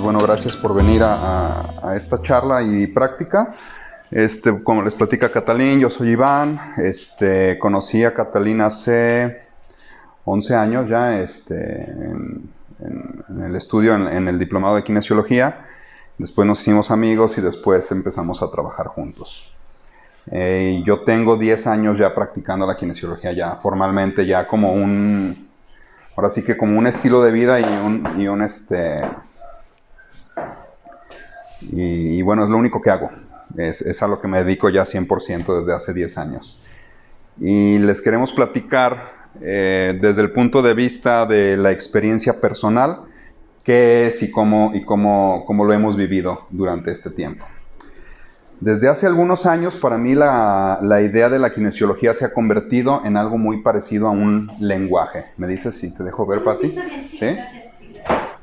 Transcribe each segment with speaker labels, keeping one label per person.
Speaker 1: Pues bueno, gracias por venir a esta charla y práctica. Como les platica Catalín, yo soy Iván. Conocí a Catalín hace 11 años ya en el estudio, en el diplomado de kinesiología. Después nos hicimos amigos y después empezamos a trabajar juntos. Yo tengo 10 años ya practicando la kinesiología, ya formalmente, ya como ahora sí que como un estilo de vida y bueno, es lo único que hago. Es a lo que me dedico ya 100% desde hace 10 años. Y les queremos platicar desde el punto de vista de la experiencia personal, qué es y cómo lo hemos vivido durante este tiempo. Desde hace algunos años, para mí la idea de la kinesiología se ha convertido en algo muy parecido a un lenguaje. ¿Me dices si te dejo ver, Pati?
Speaker 2: Sí, gracias.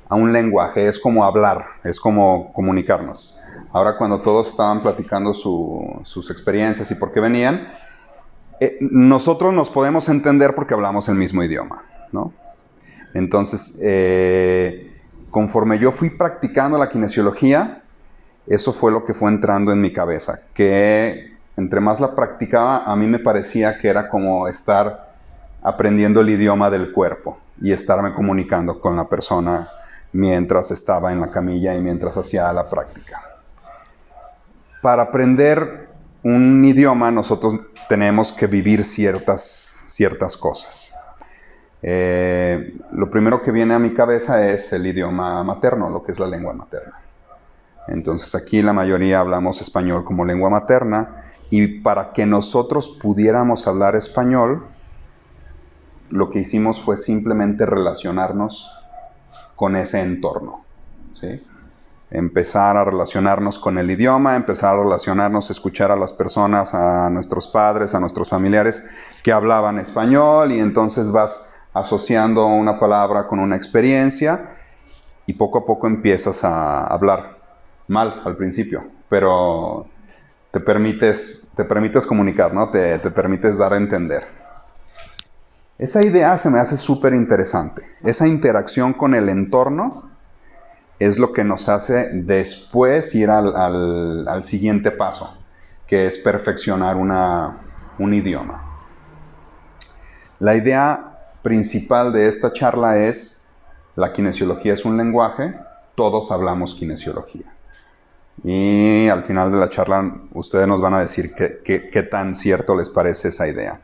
Speaker 1: A un lenguaje, es como hablar, es como comunicarnos. Ahora cuando todos estaban platicando sus experiencias y por qué venían, nosotros nos podemos entender porque hablamos el mismo idioma, ¿no? Entonces, conforme yo fui practicando la kinesiología, eso fue lo que fue entrando en mi cabeza, que entre más la practicaba, a mí me parecía que era como estar aprendiendo el idioma del cuerpo y estarme comunicando con la persona mientras estaba en la camilla y mientras hacía la práctica. Para aprender un idioma, nosotros tenemos que vivir ciertas cosas. Lo primero que viene a mi cabeza es el idioma materno, lo que es la lengua materna. Entonces aquí la mayoría hablamos español como lengua materna, y para que nosotros pudiéramos hablar español, lo que hicimos fue simplemente relacionarnos con ese entorno, ¿sí? Empezar a relacionarnos con el idioma, empezar a relacionarnos, escuchar a las personas, a nuestros padres, a nuestros familiares que hablaban español, y entonces vas asociando una palabra con una experiencia y poco a poco empiezas a hablar mal al principio, pero te permites comunicar, ¿no? Te permites dar a entender. Esa idea se me hace súper interesante. Esa interacción con el entorno es lo que nos hace después ir al siguiente paso, que es perfeccionar un idioma. La idea principal de esta charla es: la kinesiología es un lenguaje, todos hablamos kinesiología. Y al final de la charla ustedes nos van a decir qué tan cierto les parece esa idea.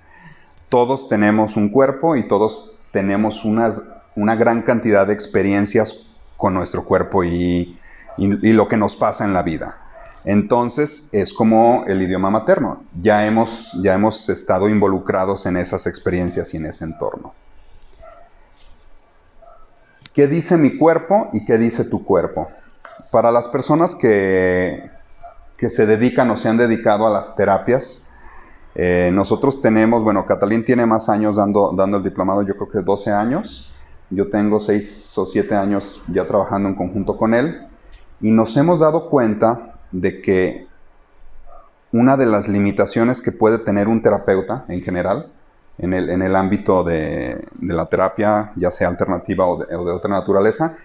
Speaker 1: Todos tenemos un cuerpo y todos tenemos una gran cantidad de experiencias con nuestro cuerpo y lo que nos pasa en la vida. Entonces es como el idioma materno. Ya hemos estado involucrados en esas experiencias y en ese entorno. ¿Qué dice mi cuerpo y qué dice tu cuerpo? Para las personas que se dedican o se han dedicado a las terapias, nosotros tenemos, bueno, Catalín tiene más años dando el diplomado, yo creo que 12 años. Yo tengo 6 o 7 años ya trabajando en conjunto con él, y nos hemos dado cuenta de que una de las limitaciones que puede tener un terapeuta en general, en el ámbito de la terapia, ya sea alternativa o de otra naturaleza,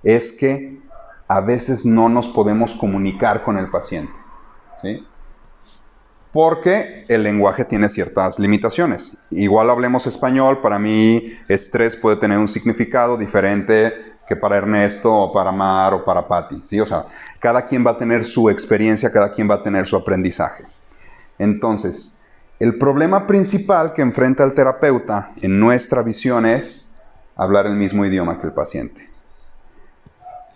Speaker 1: es que a veces no nos podemos comunicar con el paciente, ¿sí? Porque el lenguaje tiene ciertas limitaciones. Igual hablemos español, para mí estrés puede tener un significado diferente que para Ernesto o para Mar o para Patti, ¿sí? O sea, cada quien va a tener su experiencia, cada quien va a tener su aprendizaje. Entonces, el problema principal que enfrenta el terapeuta en nuestra visión es hablar el mismo idioma que el paciente.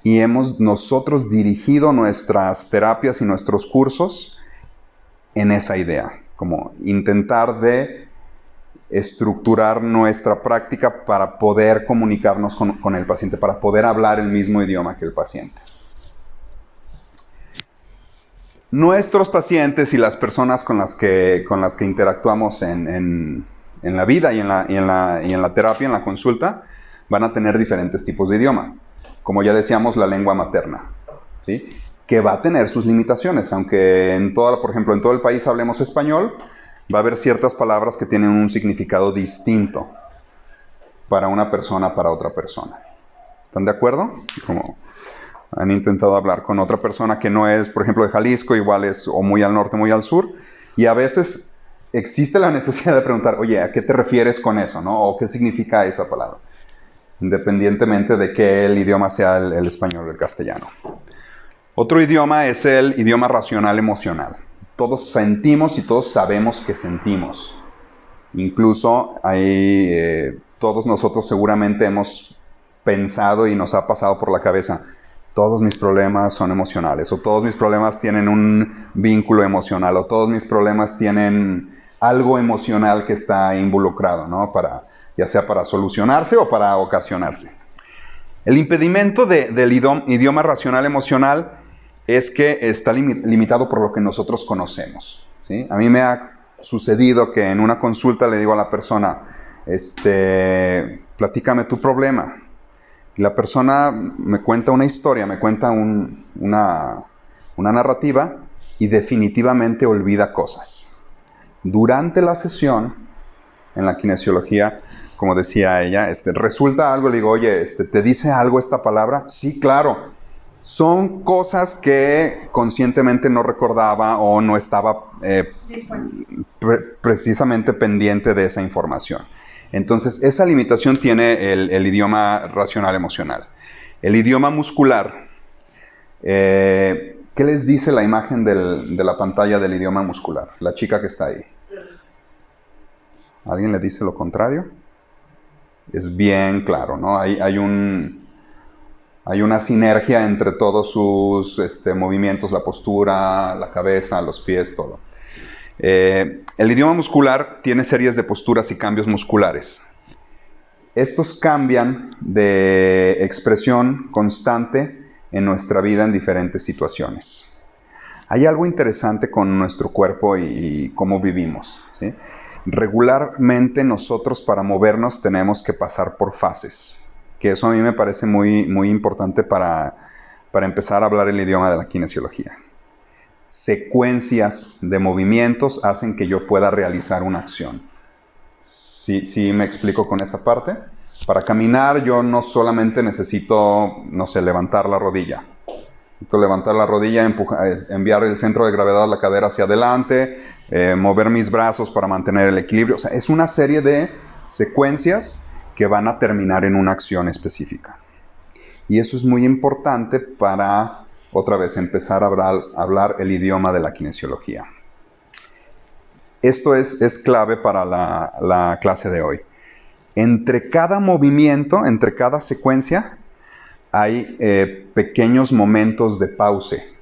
Speaker 1: Y hemos nosotros dirigido nuestras terapias y nuestros cursos en esa idea, como intentar de estructurar nuestra práctica para poder comunicarnos con el paciente, para poder hablar el mismo idioma que el paciente. Nuestros pacientes y las personas con las que interactuamos en la vida y en la terapia, en la consulta, van a tener diferentes tipos de idioma. Como ya decíamos, la lengua materna, ¿sí? Que va a tener sus limitaciones, aunque por ejemplo, en todo el país hablemos español, va a haber ciertas palabras que tienen un significado distinto para una persona, para otra persona. ¿Están de acuerdo? Han intentado hablar con otra persona que no es, por ejemplo, de Jalisco, igual es o muy al norte, muy al sur, y a veces existe la necesidad de preguntar, oye, ¿a qué te refieres con eso, no? ¿O qué significa esa palabra? Independientemente de que el idioma sea el español o el castellano. Otro idioma es el idioma racional emocional. Todos sentimos y todos sabemos que sentimos. Incluso todos nosotros seguramente hemos pensado y nos ha pasado por la cabeza, todos mis problemas son emocionales, o todos mis problemas tienen un vínculo emocional, o todos mis problemas tienen algo emocional que está involucrado, ¿no? Ya sea para solucionarse o para ocasionarse. El impedimento del idioma racional emocional es que está limitado por lo que nosotros conocemos, ¿sí? A mí me ha sucedido que en una consulta le digo a la persona, platícame tu problema. Y la persona me cuenta una historia, me cuenta una narrativa y definitivamente olvida cosas. Durante la sesión, en la kinesiología, como decía ella, resulta algo, le digo, oye, ¿te dice algo esta palabra? Sí, claro. Son cosas que conscientemente no recordaba o no estaba precisamente pendiente de esa información. Entonces, esa limitación tiene el idioma racional emocional. El idioma muscular, ¿qué les dice la imagen de la pantalla del idioma muscular? La chica que está ahí. ¿Alguien le dice lo contrario? Es bien claro, ¿no? Hay una sinergia entre todos sus movimientos, la postura, la cabeza, los pies, todo. El idioma muscular tiene series de posturas y cambios musculares. Estos cambian de expresión constante en nuestra vida en diferentes situaciones. Hay algo interesante con nuestro cuerpo y cómo vivimos, ¿sí? Regularmente nosotros para movernos tenemos que pasar por fases, que eso a mí me parece muy, muy importante para empezar a hablar el idioma de la kinesiología. Secuencias de movimientos hacen que yo pueda realizar una acción. ¿Sí me explico con esa parte? Para caminar yo no solamente necesito, no sé, levantar la rodilla. Necesito levantar la rodilla, enviar el centro de gravedad de la cadera hacia adelante, mover mis brazos para mantener el equilibrio. O sea, es una serie de secuencias que van a terminar en una acción específica. Y eso es muy importante para, otra vez, empezar a hablar el idioma de la kinesiología. Esto es clave para la clase de hoy. Entre cada movimiento, entre cada secuencia, hay pequeños momentos de pause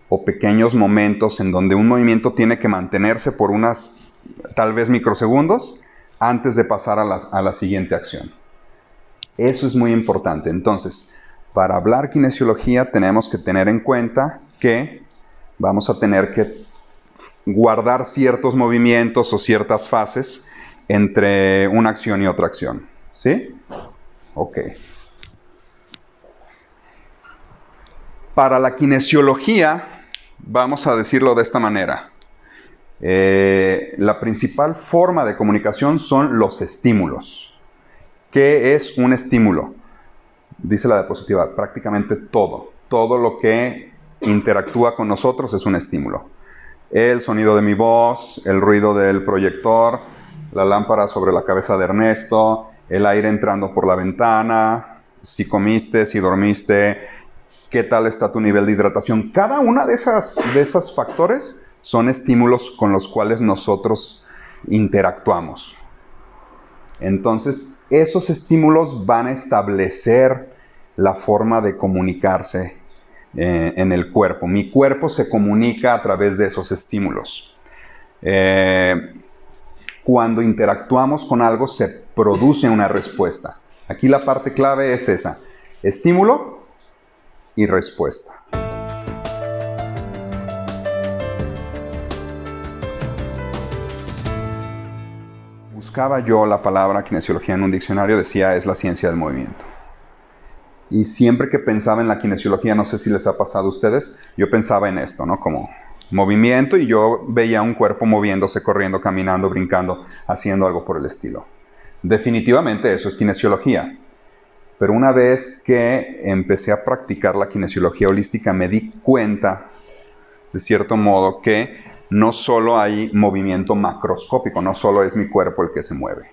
Speaker 1: o pequeños momentos en donde un movimiento tiene que mantenerse por unas, tal vez microsegundos, antes de pasar a la siguiente acción. Eso es muy importante. Entonces, para hablar kinesiología tenemos que tener en cuenta que vamos a tener que guardar ciertos movimientos o ciertas fases entre una acción y otra acción. ¿Sí? Ok. Para la kinesiología, vamos a decirlo de esta manera. La principal forma de comunicación son los estímulos. ¿Qué es un estímulo? Dice la diapositiva, prácticamente todo. Todo lo que interactúa con nosotros es un estímulo. El sonido de mi voz, el ruido del proyector, la lámpara sobre la cabeza de Ernesto, el aire entrando por la ventana, si comiste, si dormiste, qué tal está tu nivel de hidratación. Cada una de esos factores son estímulos con los cuales nosotros interactuamos. Entonces, esos estímulos van a establecer la forma de comunicarse en el cuerpo. Mi cuerpo se comunica a través de esos estímulos. Cuando interactuamos con algo, se produce una respuesta. Aquí la parte clave es esa: estímulo y respuesta. Buscaba yo la palabra kinesiología en un diccionario, decía es la ciencia del movimiento. Y siempre que pensaba en la kinesiología, no sé si les ha pasado a ustedes, yo pensaba en esto, ¿no? Como movimiento, y yo veía un cuerpo moviéndose, corriendo, caminando, brincando, haciendo algo por el estilo. Definitivamente eso es kinesiología. Pero una vez que empecé a practicar la kinesiología holística, me di cuenta, de cierto modo, que no solo hay movimiento macroscópico, no solo es mi cuerpo el que se mueve,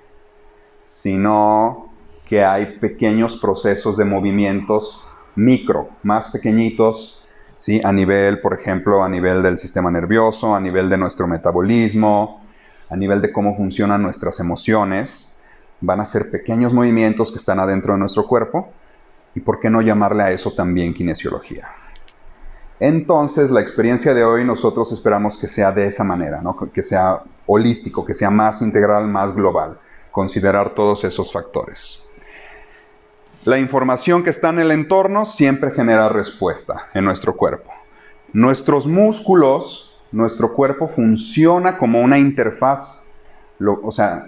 Speaker 1: sino que hay pequeños procesos de movimientos micro, más pequeñitos, ¿sí? A nivel, por ejemplo, a nivel del sistema nervioso, a nivel de nuestro metabolismo, a nivel de cómo funcionan nuestras emociones. Van a ser pequeños movimientos que están adentro de nuestro cuerpo. ¿Y por qué no llamarle a eso también kinesiología? Entonces, la experiencia de hoy nosotros esperamos que sea de esa manera, ¿no? Que sea holístico, que sea más integral, más global. Considerar todos esos factores. La información que está en el entorno siempre genera respuesta en nuestro cuerpo. Nuestros músculos, nuestro cuerpo funciona como una interfaz, o sea,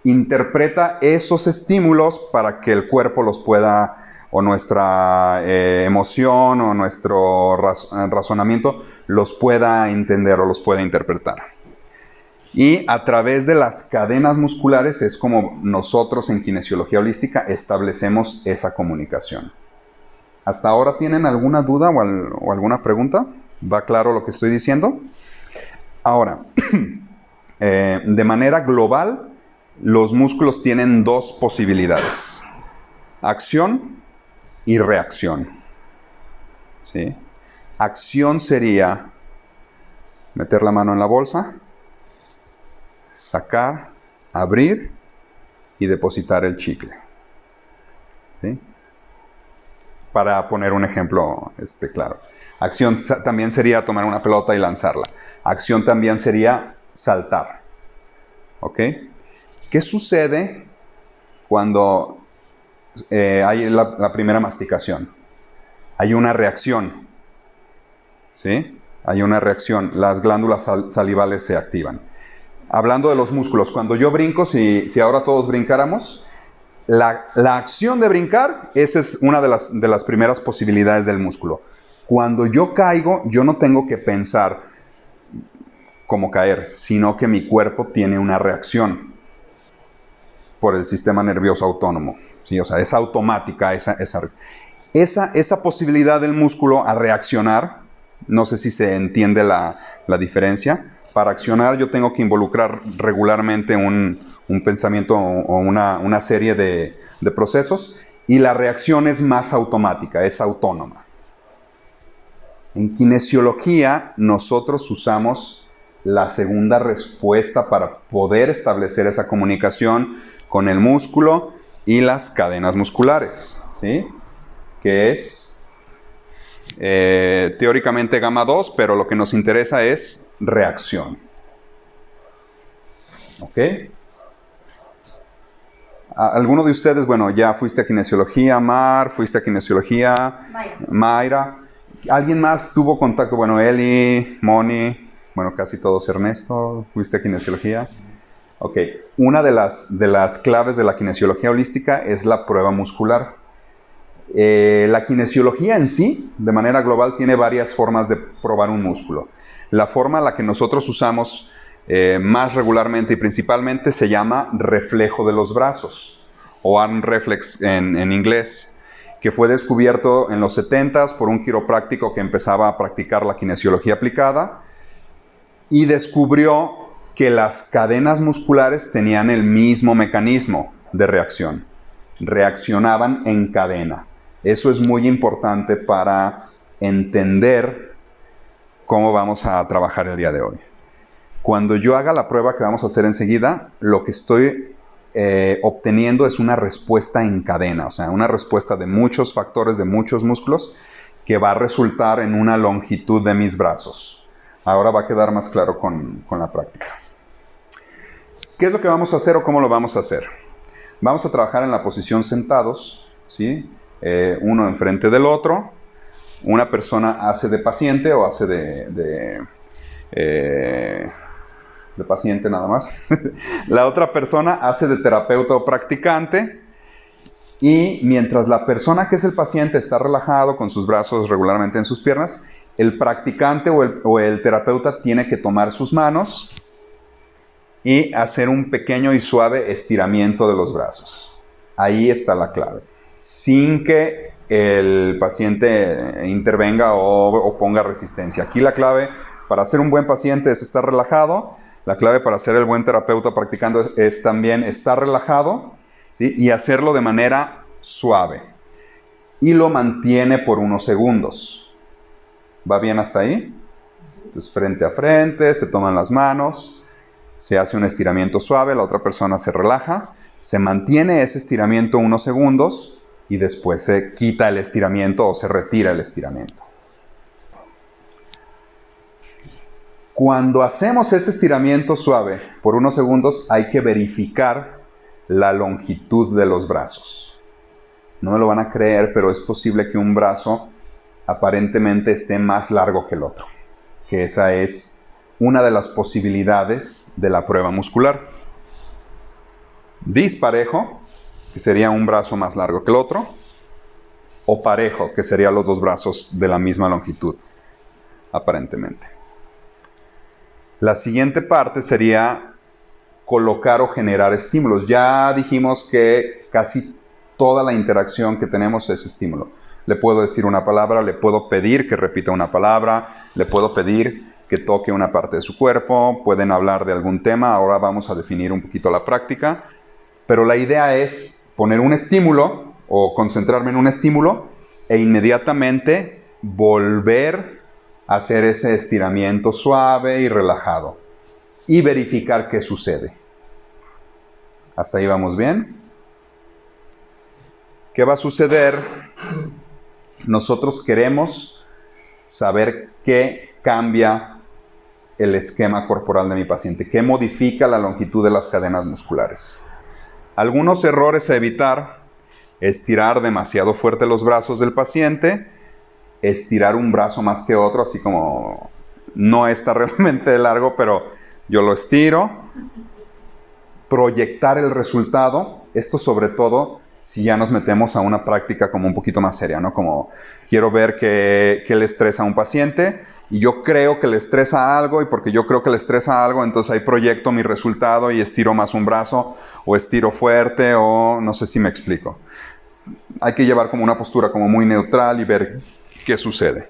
Speaker 1: interpreta esos estímulos para que el cuerpo los pueda, o nuestra emoción o nuestro razonamiento los pueda entender o los pueda interpretar. Y a través de las cadenas musculares es como nosotros en kinesiología holística establecemos esa comunicación. ¿Hasta ahora tienen alguna duda o alguna pregunta? ¿Va claro lo que estoy diciendo? Ahora, de manera global, los músculos tienen dos posibilidades: acción y reacción. ¿Sí? Acción sería meter la mano en la bolsa, sacar, abrir y depositar el chicle. ¿Sí? Para poner un ejemplo claro. Acción también sería tomar una pelota y lanzarla. Acción también sería saltar. ¿Ok? ¿Qué sucede cuando hay la primera masticación? Hay una reacción. ¿Sí? Hay una reacción. Las glándulas salivales se activan. Hablando de los músculos, cuando yo brinco, si ahora todos brincáramos, la acción de brincar, esa es una de las primeras posibilidades del músculo. Cuando yo caigo, yo no tengo que pensar cómo caer, sino que mi cuerpo tiene una reacción por el sistema nervioso autónomo. ¿Sí? O sea, es automática esa posibilidad del músculo a reaccionar. No sé si se entiende la diferencia. Para accionar yo tengo que involucrar regularmente un pensamiento o una serie de procesos, y la reacción es más automática, es autónoma. En kinesiología nosotros usamos la segunda respuesta para poder establecer esa comunicación con el músculo y las cadenas musculares, ¿sí? Que es teóricamente gamma 2, pero lo que nos interesa es reacción. ¿Ok? ¿Alguno de ustedes, bueno, ya fuiste a kinesiología? Mar, fuiste a kinesiología. Mayra. ¿Alguien más tuvo contacto? Bueno, Eli, Moni, bueno, casi todos. Ernesto, ¿fuiste a kinesiología? Ok. Una de las claves de la kinesiología holística es la prueba muscular. La kinesiología en sí, de manera global, tiene varias formas de probar un músculo. La forma a la que nosotros usamos más regularmente y principalmente se llama reflejo de los brazos, o arm reflex en inglés, que fue descubierto en los 70s por un quiropráctico que empezaba a practicar la kinesiología aplicada y descubrió que las cadenas musculares tenían el mismo mecanismo de reacción. Reaccionaban en cadena. Eso es muy importante para entender cómo vamos a trabajar el día de hoy. Cuando yo haga la prueba que vamos a hacer enseguida, lo que estoy obteniendo es una respuesta en cadena, o sea, una respuesta de muchos factores, de muchos músculos, que va a resultar en una longitud de mis brazos. Ahora va a quedar más claro con la práctica. ¿Qué es lo que vamos a hacer o cómo lo vamos a hacer? Vamos a trabajar en la posición sentados, ¿sí? Uno enfrente del otro. Una persona hace de paciente o hace de paciente nada más. La otra persona hace de terapeuta o practicante. Y mientras la persona que es el paciente está relajado con sus brazos regularmente en sus piernas, el practicante o el terapeuta tiene que tomar sus manos y hacer un pequeño y suave estiramiento de los brazos. Ahí está la clave. sin que el paciente intervenga o ponga resistencia. Aquí la clave para ser un buen paciente es estar relajado. La clave para ser el buen terapeuta practicando es también estar relajado, ¿sí? Y hacerlo de manera suave. Y lo mantiene por unos segundos. ¿Va bien hasta ahí? Entonces, frente a frente, se toman las manos, se hace un estiramiento suave, la otra persona se relaja, se mantiene ese estiramiento unos segundos y después se quita el estiramiento o se retira el estiramiento. Cuando hacemos ese estiramiento suave por unos segundos, hay que verificar la longitud de los brazos. No me lo van a creer, pero es posible que un brazo aparentemente esté más largo que el otro. Que esa es una de las posibilidades de la prueba muscular. Disparejo, que sería un brazo más largo que el otro, o parejo, que serían los dos brazos de la misma longitud, aparentemente. La siguiente parte sería colocar o generar estímulos. Ya dijimos que casi toda la interacción que tenemos es estímulo. Le puedo decir una palabra, le puedo pedir que repita una palabra, le puedo pedir que toque una parte de su cuerpo, pueden hablar de algún tema, ahora vamos a definir un poquito la práctica, pero la idea es poner un estímulo o concentrarme en un estímulo e inmediatamente volver a hacer ese estiramiento suave y relajado y verificar qué sucede. ¿Hasta ahí vamos bien? ¿Qué va a suceder? Nosotros queremos saber qué cambia el esquema corporal de mi paciente, qué modifica la longitud de las cadenas musculares. Algunos errores a evitar: estirar demasiado fuerte los brazos del paciente, estirar un brazo más que otro, así como no está realmente largo, pero yo lo estiro. Proyectar el resultado, esto sobre todo si ya nos metemos a una práctica como un poquito más seria, ¿no? Como quiero ver qué le estresa a un paciente y yo creo que le estresa algo, y porque yo creo que le estresa algo, entonces ahí proyecto mi resultado y estiro más un brazo o estiro fuerte, o no sé si me explico. Hay que llevar como una postura como muy neutral y ver qué sucede.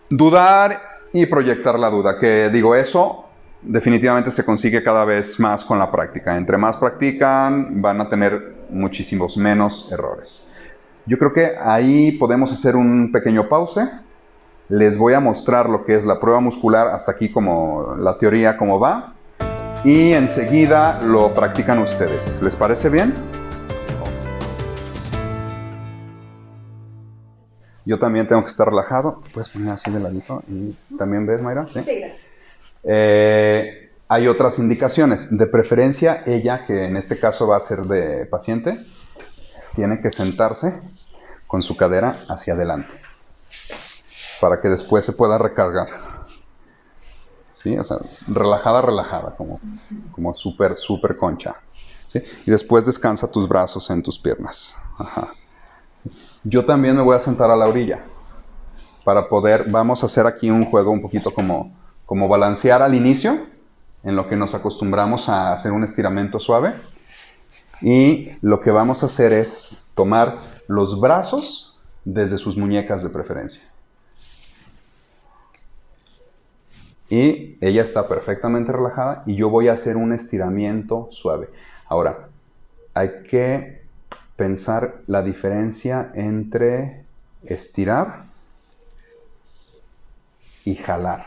Speaker 1: Dudar y proyectar la duda, que digo, eso definitivamente se consigue cada vez más con la práctica. Entre más practican, van a tener muchísimos menos errores. Yo creo que ahí podemos hacer un pequeño pause. Les voy a mostrar lo que es la prueba muscular, hasta aquí como la teoría, cómo va. Y enseguida lo practican ustedes. ¿Les parece bien? Yo también tengo que estar relajado. Puedes poner así de ladito. ¿Y también ves, Mayra? Sí, gracias. Hay otras indicaciones. De preferencia, ella, que en este caso va a ser de paciente, tiene que sentarse con su cadera hacia adelante para que después se pueda recargar. ¿Sí? O sea, relajada, relajada, como súper, súper concha. ¿Sí? Y después descansa tus brazos en tus piernas. Ajá. Yo también me voy a sentar a la orilla para poder, vamos a hacer aquí un juego un poquito como balancear al inicio, en lo que nos acostumbramos a hacer un estiramiento suave. Y lo que vamos a hacer es tomar los brazos desde sus muñecas de preferencia. Y ella está perfectamente relajada y yo voy a hacer un estiramiento suave. Ahora, hay que pensar la diferencia entre estirar y jalar.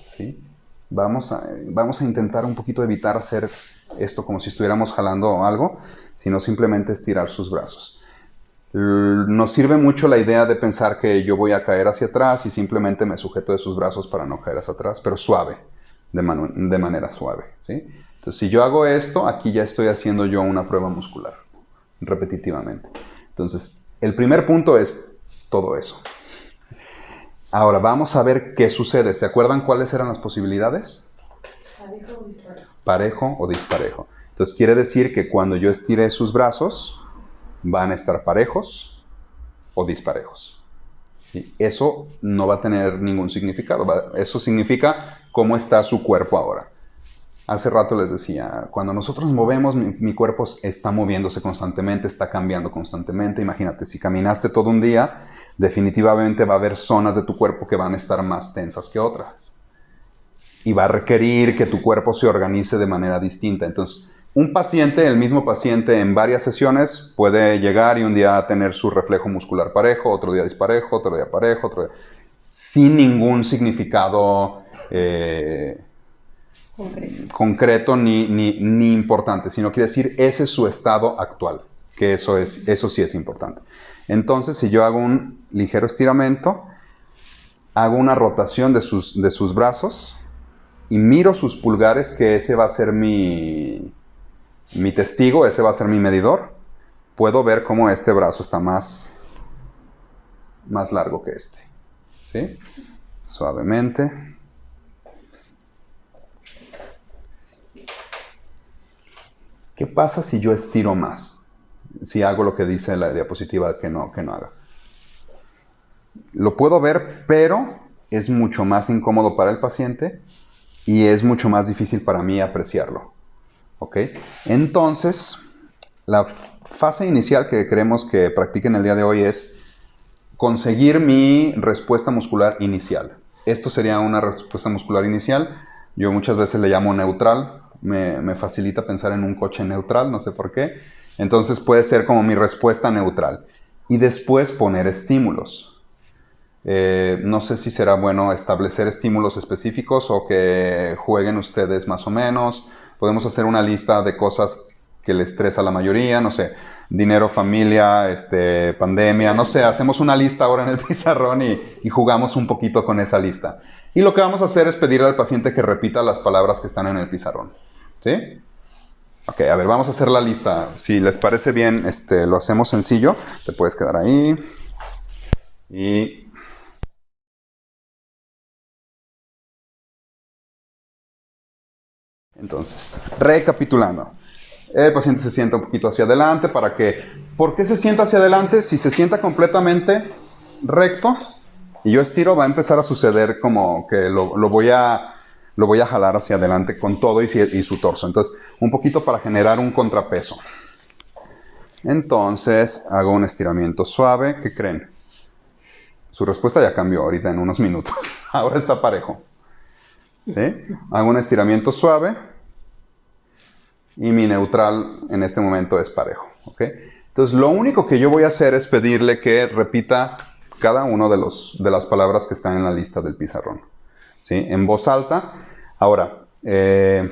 Speaker 1: ¿Sí? Vamos a intentar un poquito evitar hacer esto como si estuviéramos jalando algo, sino simplemente estirar sus brazos. Nos sirve mucho la idea de pensar que yo voy a caer hacia atrás y simplemente me sujeto de sus brazos para no caer hacia atrás, pero suave, de manera suave, ¿sí? Entonces, si yo hago esto, aquí ya estoy haciendo yo una prueba muscular, repetitivamente. Entonces, el primer punto es todo eso. Ahora, vamos a ver qué sucede. ¿Se acuerdan cuáles eran las posibilidades? Parejo o disparejo. Parejo o disparejo. Entonces, quiere decir que cuando yo estire sus brazos, van a estar parejos o disparejos. ¿Sí? Eso no va a tener ningún significado. Eso significa cómo está su cuerpo ahora. Hace rato les decía, cuando nosotros nos movemos, mi cuerpo está moviéndose constantemente, está cambiando constantemente. Imagínate, si caminaste todo un día, definitivamente va a haber zonas de tu cuerpo que van a estar más tensas que otras. Y va a requerir que tu cuerpo se organice de manera distinta. Entonces, un paciente, el mismo paciente en varias sesiones, puede llegar y un día tener su reflejo muscular parejo, otro día disparejo, otro día parejo, otro día... sin ningún significado concreto ni importante, sino quiere decir ese es su estado actual, que eso sí es importante. Entonces, si yo hago un ligero estiramiento, hago una rotación de sus brazos y miro sus pulgares, que ese va a ser mi testigo, ese va a ser mi medidor. Puedo ver cómo este brazo está más largo que este. ¿Sí? Suavemente. ¿Qué pasa si yo estiro más? Si hago lo que dice la diapositiva que no haga. Lo puedo ver, pero es mucho más incómodo para el paciente y es mucho más difícil para mí apreciarlo. ¿Ok? Entonces, la fase inicial que queremos que practiquen el día de hoy es conseguir mi respuesta muscular inicial. Esto sería una respuesta muscular inicial. Yo muchas veces le llamo neutral. Me facilita pensar en un coche neutral, no sé por qué. Entonces puede ser como mi respuesta neutral. Y después poner estímulos. No sé si será bueno establecer estímulos específicos o que jueguen ustedes más o menos. Podemos hacer una lista de cosas que le estresa a la mayoría, no sé, dinero, familia, pandemia, no sé, hacemos una lista ahora en el pizarrón y jugamos un poquito con esa lista. Y lo que vamos a hacer es pedirle al paciente que repita las palabras que están en el pizarrón. ¿Sí? Ok, a ver, vamos a hacer la lista. Si les parece bien, lo hacemos sencillo. Te puedes quedar ahí. Y... entonces, recapitulando. El paciente se sienta un poquito hacia adelante para que... ¿Por qué se sienta hacia adelante? Si se sienta completamente recto y yo estiro, va a empezar a suceder como que lo voy a jalar hacia adelante con todo y su torso. Entonces, un poquito para generar un contrapeso. Entonces, hago un estiramiento suave. ¿Qué creen? Su respuesta ya cambió ahorita en unos minutos. Ahora está parejo. ¿Sí? Hago un estiramiento suave. Y mi neutral en este momento es parejo. ¿Okay? Entonces, lo único que yo voy a hacer es pedirle que repita cada uno de las palabras que están en la lista del pizarrón. ¿Sí? En voz alta. Ahora, ¿se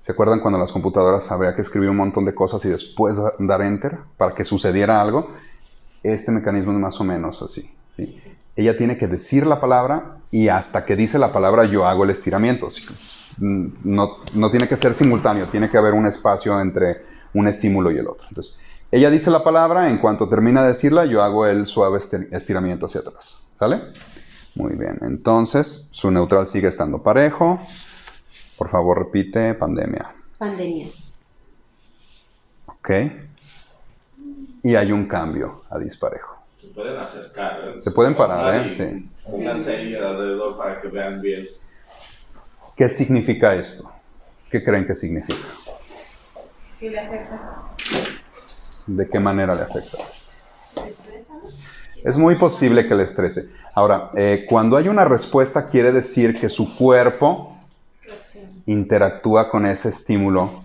Speaker 1: acuerdan cuando en las computadoras habría que escribir un montón de cosas y después dar Enter para que sucediera algo? Este mecanismo es más o menos así. ¿Sí? Ella tiene que decir la palabra y hasta que dice la palabra yo hago el estiramiento. ¿Sí? No tiene que ser simultáneo, tiene que haber un espacio entre un estímulo y el otro. Entonces, ella dice la palabra, en cuanto termina de decirla, yo hago el suave estiramiento hacia atrás. ¿Sale? Muy bien, entonces su neutral sigue estando parejo. Por favor, repite, pandemia.
Speaker 2: Pandemia.
Speaker 1: Ok. Y hay un cambio a disparejo.
Speaker 3: Se pueden acercar.
Speaker 1: Se pueden parar, sí.
Speaker 3: Pónganse ahí alrededor para que vean bien.
Speaker 1: ¿Qué significa esto? ¿Qué creen que significa?
Speaker 2: ¿Qué le afecta?
Speaker 1: ¿De qué manera le afecta? Es muy posible que le estrese. Ahora, cuando hay una respuesta, quiere decir que su cuerpo interactúa con ese estímulo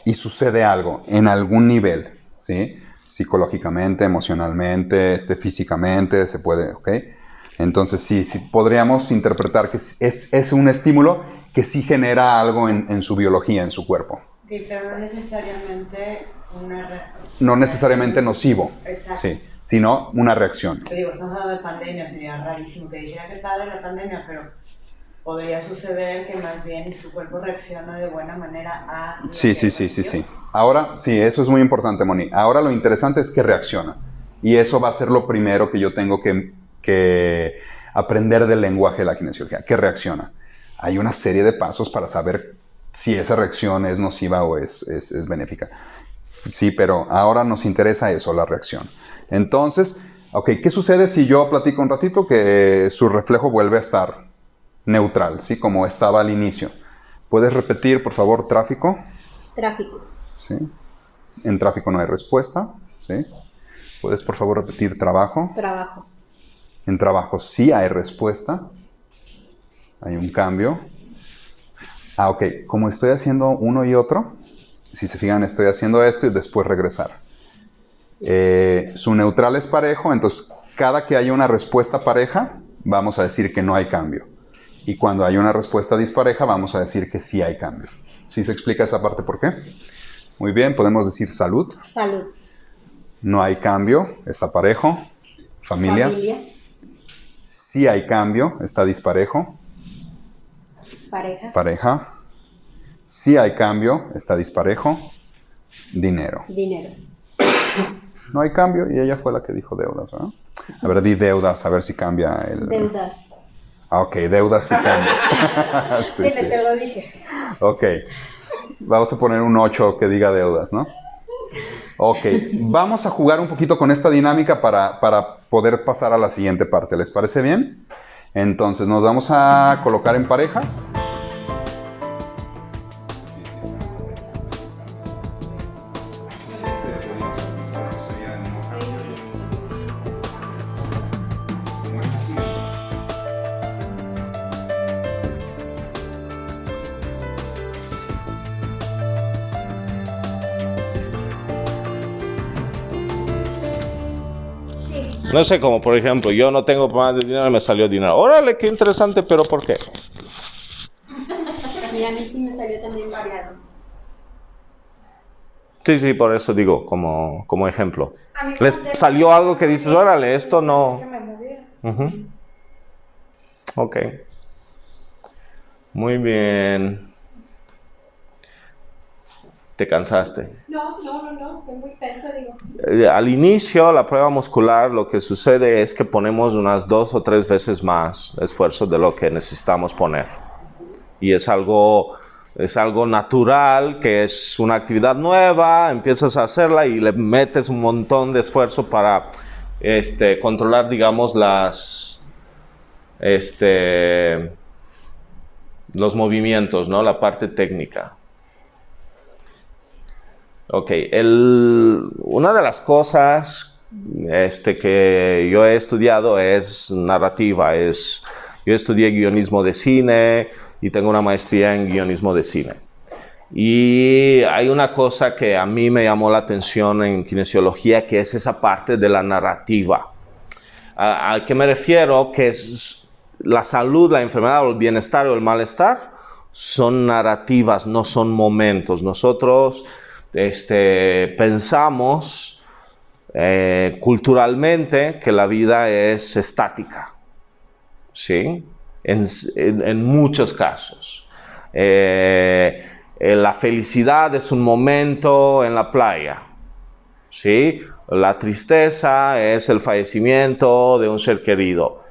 Speaker 1: y sucede algo en algún nivel, ¿sí? Psicológicamente, emocionalmente, físicamente, se puede, ¿ok? Entonces, sí podríamos interpretar que es un estímulo que sí genera algo en su biología, en su cuerpo.
Speaker 2: Sí, pero no necesariamente
Speaker 1: no necesariamente nocivo,
Speaker 2: exacto.
Speaker 1: Sí, sino una reacción.
Speaker 2: Te digo, estamos hablando de pandemia, sería rarísimo que dijera que está de la pandemia, pero podría suceder que más bien su cuerpo reacciona de buena manera a...
Speaker 1: Sí. Ahora, sí, eso es muy importante, Moni. Ahora lo interesante es que reacciona. Y eso va a ser lo primero que yo tengo que aprender del lenguaje de la kinesiología, que reacciona. Hay una serie de pasos para saber si esa reacción es nociva o es benéfica. Sí, pero ahora nos interesa eso, la reacción. Entonces, ok, ¿qué sucede si yo platico un ratito que su reflejo vuelve a estar neutral, ¿sí? Como estaba al inicio? ¿Puedes repetir, por favor, tráfico?
Speaker 4: Tráfico.
Speaker 1: ¿Sí? En tráfico no hay respuesta. ¿Sí? ¿Puedes, por favor, repetir trabajo?
Speaker 4: Trabajo.
Speaker 1: En trabajo sí hay respuesta. Hay un cambio. Ok. Como estoy haciendo uno y otro, si se fijan, estoy haciendo esto y después regresar. Su neutral es parejo, entonces cada que haya una respuesta pareja, vamos a decir que no hay cambio. Y cuando hay una respuesta dispareja, vamos a decir que sí hay cambio. ¿Sí se explica esa parte por qué? Muy bien, podemos decir salud.
Speaker 4: Salud.
Speaker 1: No hay cambio, está parejo. Familia.
Speaker 4: Familia.
Speaker 1: Sí hay cambio, está disparejo.
Speaker 4: Pareja.
Speaker 1: Pareja. Sí hay cambio, está disparejo. Dinero.
Speaker 4: Dinero.
Speaker 1: No hay cambio y ella fue la que dijo deudas, ¿verdad? A ver, di deudas, a ver si cambia el...
Speaker 4: Deudas.
Speaker 1: Ok, deudas sí cambia. Sí,
Speaker 4: Dile
Speaker 1: sí.
Speaker 4: que lo dije.
Speaker 1: Ok. Vamos a poner un 8 que diga deudas, ¿no? Ok. Vamos a jugar un poquito con esta dinámica para poder pasar a la siguiente parte. ¿Les parece bien? Entonces, nos vamos a colocar en parejas.
Speaker 3: No sé, como por ejemplo, yo no tengo más de dinero y me salió dinero. Órale, qué interesante, pero ¿por qué?
Speaker 4: Y a mí sí me salió también variado.
Speaker 3: Sí, por eso digo, como ejemplo. ¿Les salió algo que dices, órale, esto no? Uh-huh. Ok. Muy bien. ¿Te cansaste?
Speaker 4: No, fue muy tenso, digo.
Speaker 3: Al inicio, la prueba muscular, lo que sucede es que ponemos unas 2 o 3 veces más esfuerzo de lo que necesitamos poner. Y es algo natural, que es una actividad nueva, empiezas a hacerla y le metes un montón de esfuerzo para controlar, digamos, los movimientos, ¿no? La parte técnica. Ok, una de las cosas que yo he estudiado es narrativa. Yo estudié guionismo de cine y tengo una maestría en guionismo de cine. Y hay una cosa que a mí me llamó la atención en kinesiología, que es esa parte de la narrativa. ¿A qué me refiero? Que es la salud, la enfermedad o el bienestar o el malestar son narrativas, no son momentos. Nosotros pensamos culturalmente que la vida es estática, ¿sí? En muchos casos. La felicidad es un momento en la playa, ¿sí? La tristeza es el fallecimiento de un ser querido.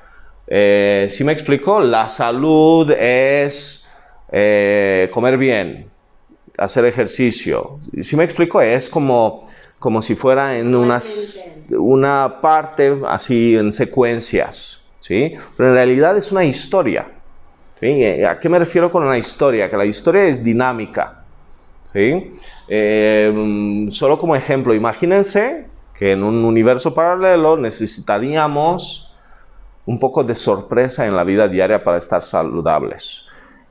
Speaker 3: ¿Sí me explico? La salud es comer bien, hacer ejercicio. ¿Sí me explico? Es como si fuera en una parte así en secuencias, ¿sí? Pero en realidad es una historia, ¿sí? ¿A qué me refiero con una historia? Que la historia es dinámica, ¿sí? Solo como ejemplo, imagínense que en un universo paralelo necesitaríamos un poco de sorpresa en la vida diaria para estar saludables.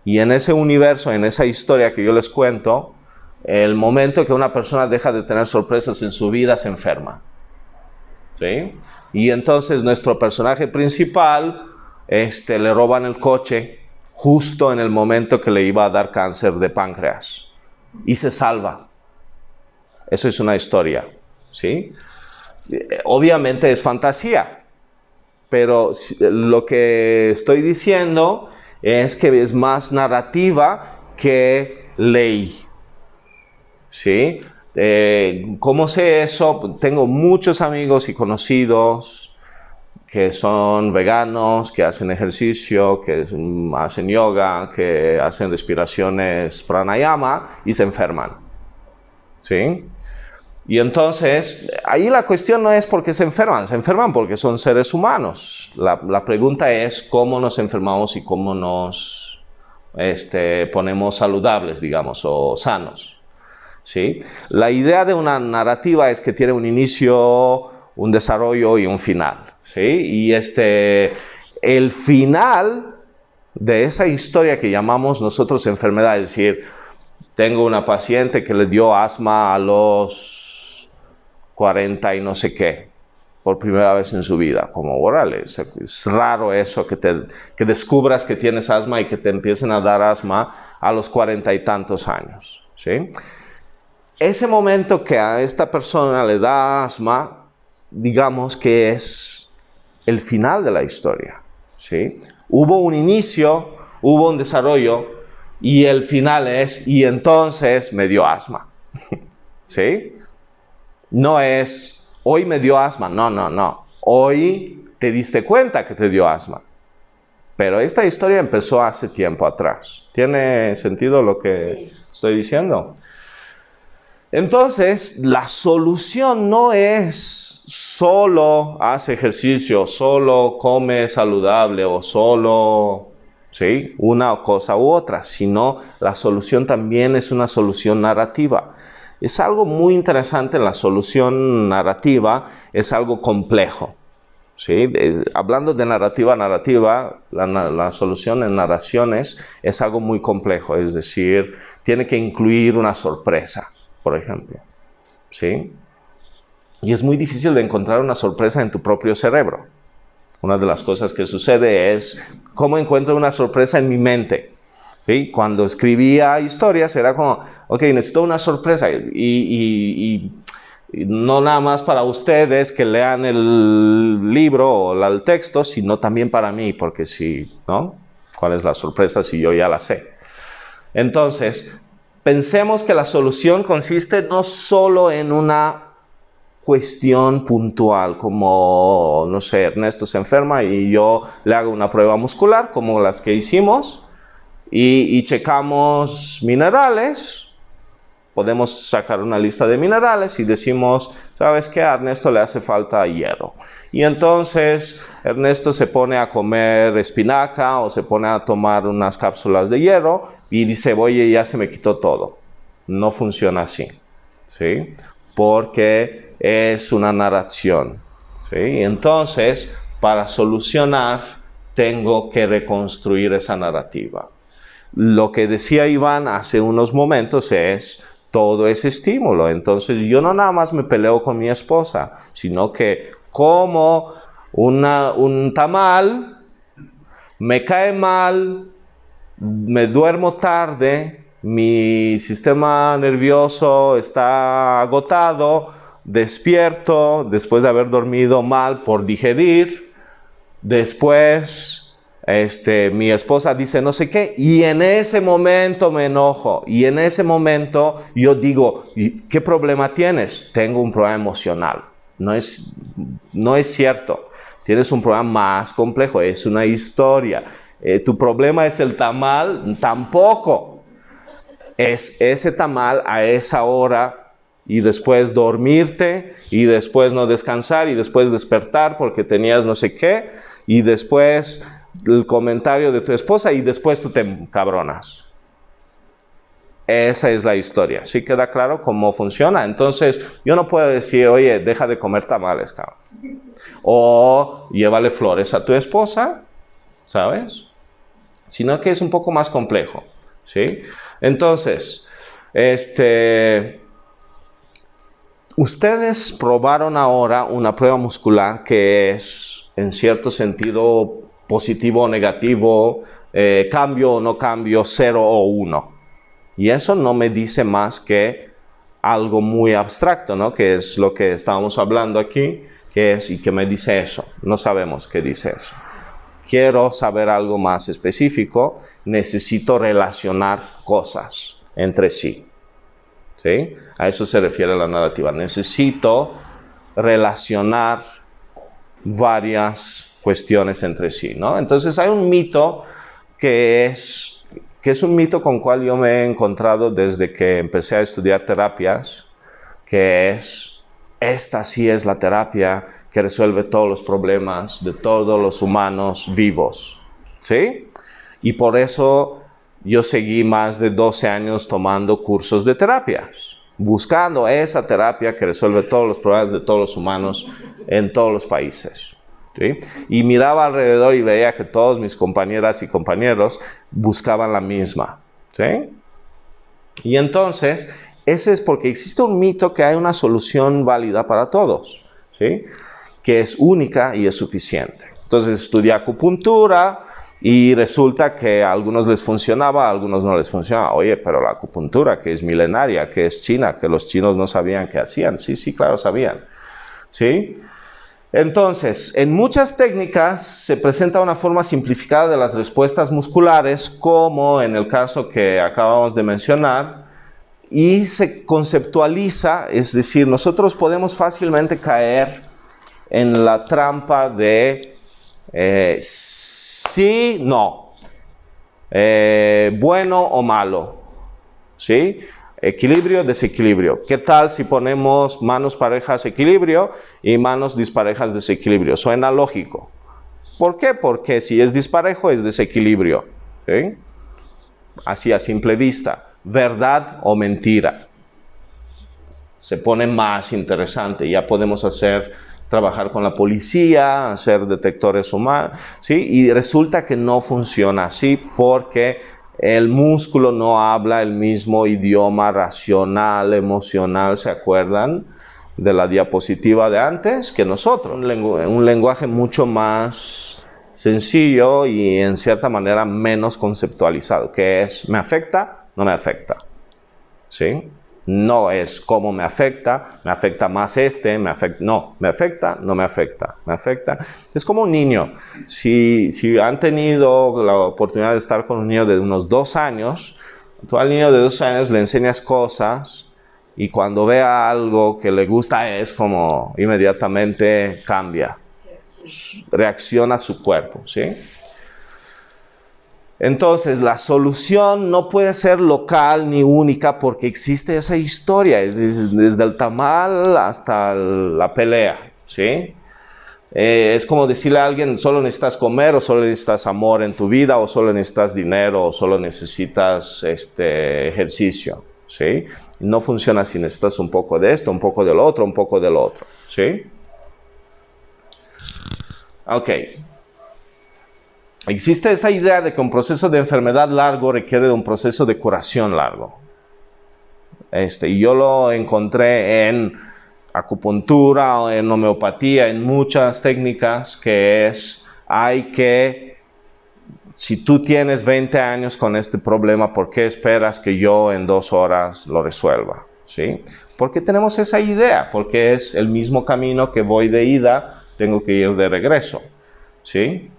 Speaker 3: Y en ese universo, en esa historia que yo les cuento, el momento que una persona deja de tener sorpresas en su vida, se enferma, ¿sí? Y entonces nuestro personaje principal, le roban el coche justo en el momento que le iba a dar cáncer de páncreas. Y se salva. Eso es una historia, ¿sí? Obviamente es fantasía, pero lo que estoy diciendo es que es más narrativa que ley, ¿sí? ¿Cómo sé eso? Tengo muchos amigos y conocidos que son veganos, que hacen ejercicio, que hacen yoga, que hacen respiraciones pranayama y se enferman, ¿sí? Y entonces, ahí la cuestión no es por qué se enferman porque son seres humanos. La pregunta es cómo nos enfermamos y cómo nos ponemos saludables, digamos, o sanos. ¿Sí? La idea de una narrativa es que tiene un inicio, un desarrollo y un final. ¿Sí? Y el final de esa historia que llamamos nosotros enfermedad, es decir, tengo una paciente que le dio asma a los 40 y no sé qué, por primera vez en su vida, como órale, es raro eso, que descubras que tienes asma y que te empiecen a dar asma a los 40 y tantos años, ¿sí? Ese momento que a esta persona le da asma, digamos que es el final de la historia, ¿sí? Hubo un inicio, hubo un desarrollo, y el final es, y entonces me dio asma, ¿sí? No es, hoy me dio asma, no. Hoy te diste cuenta que te dio asma. Pero esta historia empezó hace tiempo atrás. ¿Tiene sentido lo que estoy diciendo? Entonces, la solución no es solo haz ejercicio, solo come saludable o solo, ¿sí?, una cosa u otra, sino la solución también es una solución narrativa. Es algo muy interesante, la solución narrativa es algo complejo. ¿Sí? Hablando de narrativa, la solución en narraciones es algo muy complejo, es decir, tiene que incluir una sorpresa, por ejemplo. ¿Sí? Y es muy difícil de encontrar una sorpresa en tu propio cerebro. Una de las cosas que sucede es, ¿cómo encuentro una sorpresa en mi mente? ¿Sí? Cuando escribía historias era como, ok, necesito una sorpresa y no nada más para ustedes que lean el libro o el texto, sino también para mí, porque si, ¿no? ¿Cuál es la sorpresa si yo ya la sé? Entonces, pensemos que la solución consiste no solo en una cuestión puntual, como, no sé, Ernesto se enferma y yo le hago una prueba muscular, como las que hicimos, y checamos minerales. Podemos sacar una lista de minerales y decimos, ¿sabes qué? A Ernesto le hace falta hierro. Y entonces Ernesto se pone a comer espinaca o se pone a tomar unas cápsulas de hierro y dice, oye, ya se me quitó todo. No funciona así, ¿sí? Porque es una narración, ¿sí? Entonces, para solucionar, tengo que reconstruir esa narrativa. Lo que decía Iván hace unos momentos es todo ese estímulo. Entonces yo no nada más me peleo con mi esposa, sino que como un tamal, me cae mal, me duermo tarde, mi sistema nervioso está agotado, despierto después de haber dormido mal por digerir, después mi esposa dice no sé qué, y en ese momento me enojo, y en ese momento yo digo, ¿qué problema tienes? Tengo un problema emocional. No es cierto, tienes un problema más complejo, es una historia. Tu problema es el tamal, tampoco. Es ese tamal a esa hora, y después dormirte, y después no descansar, y después despertar porque tenías no sé qué, y después el comentario de tu esposa, y después tú te encabronas. Esa es la historia. ¿Sí queda claro cómo funciona? Entonces, yo no puedo decir, oye, deja de comer tamales, cabrón. O llévale flores a tu esposa, ¿sabes? Sino que es un poco más complejo, ¿sí? Entonces, ustedes probaron ahora una prueba muscular que es, en cierto sentido, positivo o negativo, cambio o no cambio, 0 o 1. Y eso no me dice más que algo muy abstracto, ¿no? Que es lo que estábamos hablando aquí, que es, ¿y qué me dice eso? No sabemos qué dice eso. Quiero saber algo más específico, necesito relacionar cosas entre sí. ¿Sí? A eso se refiere la narrativa. Necesito relacionar varias cuestiones entre sí, ¿no? Entonces hay un mito que es un mito con el cual yo me he encontrado desde que empecé a estudiar terapias, que es, esta sí es la terapia que resuelve todos los problemas de todos los humanos vivos, ¿sí? Y por eso yo seguí más de 12 años tomando cursos de terapias, buscando esa terapia que resuelve todos los problemas de todos los humanos en todos los países. ¿Sí? Y miraba alrededor y veía que todos mis compañeras y compañeros buscaban la misma. ¿Sí? Y entonces, ese es porque existe un mito que hay una solución válida para todos, ¿sí? Que es única y es suficiente. Entonces estudié acupuntura y resulta que a algunos les funcionaba, a algunos no les funcionaba. Oye, pero la acupuntura, que es milenaria, que es china, que los chinos no sabían qué hacían. Sí, sí, claro, sabían. ¿Sí? Entonces, en muchas técnicas se presenta una forma simplificada de las respuestas musculares, como en el caso que acabamos de mencionar, y se conceptualiza, es decir, nosotros podemos fácilmente caer en la trampa de sí, no, bueno o malo, ¿sí? Equilibrio, desequilibrio. ¿Qué tal si ponemos manos parejas equilibrio y manos disparejas desequilibrio? Suena lógico. ¿Por qué? Porque si es disparejo es desequilibrio, ¿sí? Así a simple vista. ¿Verdad o mentira? Se pone más interesante. Ya podemos trabajar con la policía, hacer detectores humanos, ¿sí? Y resulta que no funciona así porque el músculo no habla el mismo idioma racional, emocional, ¿se acuerdan de la diapositiva de antes? Que nosotros. Un lenguaje mucho más sencillo y en cierta manera menos conceptualizado, que es, ¿me afecta? No me afecta, ¿sí? No es cómo me afecta más me afecta, no, me afecta, no me afecta, me afecta. Es como un niño. Si han tenido la oportunidad de estar con un niño de unos 2 años, tú al niño de 2 años le enseñas cosas y cuando vea algo que le gusta es como inmediatamente cambia, reacciona a su cuerpo, ¿sí? Entonces, la solución no puede ser local ni única porque existe esa historia, desde el tamal hasta la pelea, ¿sí? Es como decirle a alguien, solo necesitas comer, o solo necesitas amor en tu vida, o solo necesitas dinero, o solo necesitas ejercicio, ¿sí? No funciona así, necesitas un poco de esto, un poco del otro, un poco del otro, ¿sí? Ok. Existe esa idea de que un proceso de enfermedad largo requiere de un proceso de curación largo. Y yo lo encontré en acupuntura o en homeopatía, en muchas técnicas, que es, si tú tienes 20 años con este problema, ¿por qué esperas que yo en 2 horas lo resuelva? ¿Sí? Porque tenemos esa idea, porque es el mismo camino que voy de ida, tengo que ir de regreso, ¿sí?